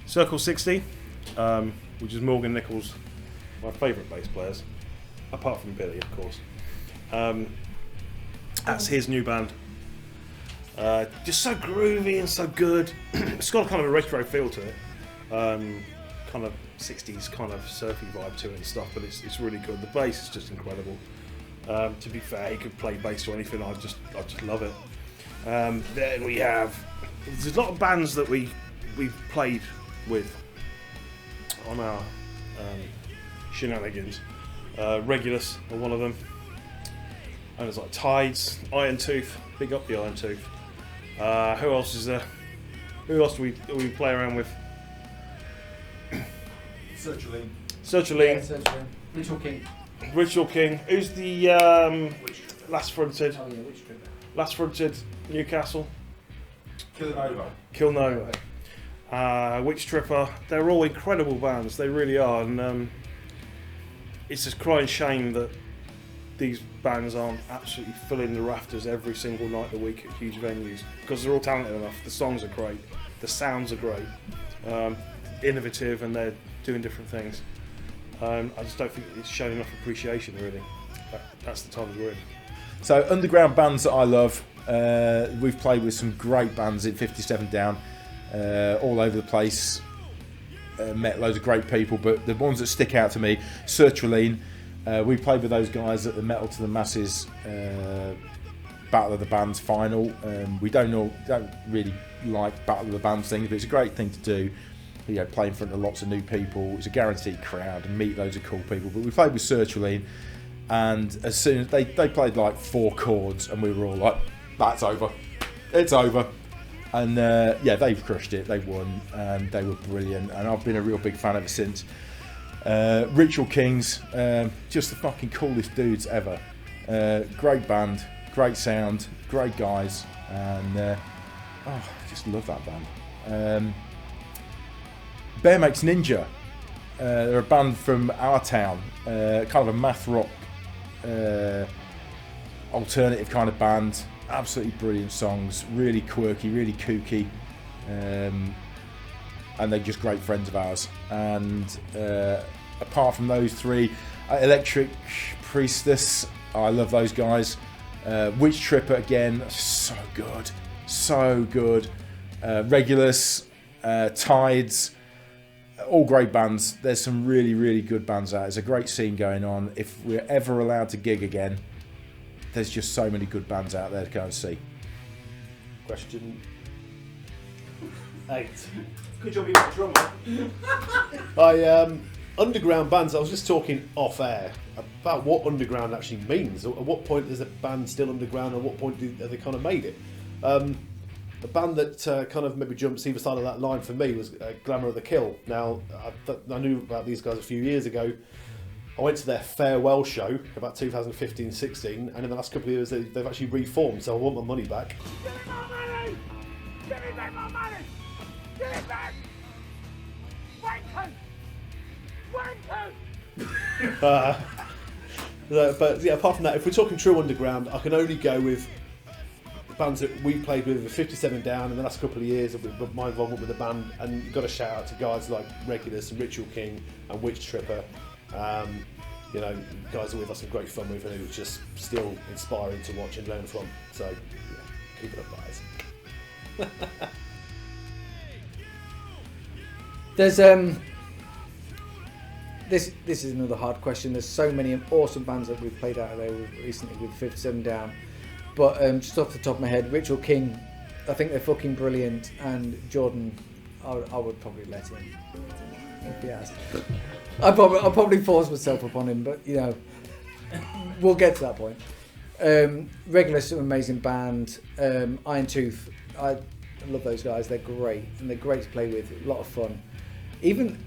Circle 60, which is Morgan Nichols, my favourite bass players, apart from Billy, of course. That's his new band. Just so groovy and so good. It's got a kind of a retro feel to it. Kind of 60s kind of surfy vibe to it and stuff, but it's really good. The bass is just incredible. To be fair, he could play bass or anything. I just love it. Then we have, there's a lot of bands that we've played with on our shenanigans. Regulus are one of them. And there's like Tides, Iron Tooth. Big up the Iron Tooth. Who else is there? Who else do we play around with? Sertraline. Sertraline. Ritual King. Ritual King. Who's the last fronted? Oh yeah, Witch Tripper. Last fronted Newcastle. Kilnova. Witch Tripper. They're all incredible bands. They really are. And it's a crying shame that these bands aren't absolutely filling the rafters every single night of the week at huge venues, because they're all talented enough. The songs are great. The sounds are great. Innovative, and they're doing different things. I just don't think it's shown enough appreciation, really. That's the times we're in. So, underground bands that I love. We've played with some great bands in 57 Down, all over the place. Met loads of great people, but the ones that stick out to me, Sertraline. We played with those guys at the Metal to the Masses Battle of the Bands final. We don't really like Battle of the Bands things, but it's a great thing to do. You know, play in front of lots of new people. It's a guaranteed crowd and meet loads of cool people. But we played with Sertraline, and as soon as they played like 4 chords, and we were all like, "That's over, it's over." And they've crushed it. They won, and they were brilliant. And I've been a real big fan ever since. Ritual Kings, just the fucking coolest dudes ever. Great band, great sound, great guys, and I just love that band. Bear Makes Ninja, they're a band from our town, kind of a math rock, alternative kind of band. Absolutely brilliant songs, really quirky, really kooky. And they're just great friends of ours. And apart from those 3, Electric Priestess, I love those guys. Witch Tripper again, so good. Regulus, Tides, all great bands. There's some really, really good bands out. There's a great scene going on. If we're ever allowed to gig again, there's just so many good bands out there to go and see. Question 8. Good job, you're a drummer. Underground bands, I was just talking off air about what underground actually means. At what point is a band still underground, and at what point have they kind of made it? A band that kind of maybe jumps either side of that line for me was Glamour of the Kill. Now, I knew about these guys a few years ago. I went to their farewell show about 2015-16, and in the last couple of years they've actually reformed, so I want my money back. Give me more money! Give me back my money! Give it back! Wankers! But yeah, apart from that, if we're talking true underground, I can only go with the bands that we played with 57 Down in the last couple of years, with my involvement with the band, and you've got to shout out to guys like Regulus and Ritual King and Witch Tripper. You know, guys that we've had some great fun with, and it was just still inspiring to watch and learn from. So, yeah, keep it up, guys. There's this is another hard question. There's so many awesome bands that we've played out there recently with 57 Down, but just off the top of my head, Ritual King, I think they're fucking brilliant, and Jordan, I would probably let him if he asked. I'll probably force myself upon him, but you know, we'll get to that point. Regulus, an amazing band. Iron Tooth, I love those guys. They're great, and they're great to play with. A lot of fun. Even,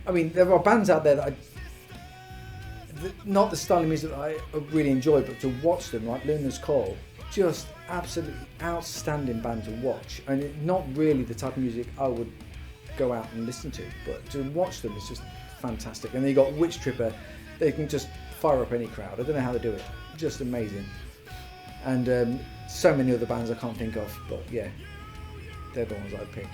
I mean, there are bands out there that not the style of music that I really enjoy, but to watch them, like Luna's Call, just absolutely outstanding band to watch. And not really the type of music I would go out and listen to, but to watch them is just fantastic. And then you got Witch Tripper, they can just fire up any crowd. I don't know how they do it, just amazing. And so many other bands I can't think of, but yeah, they're the ones I'd pick.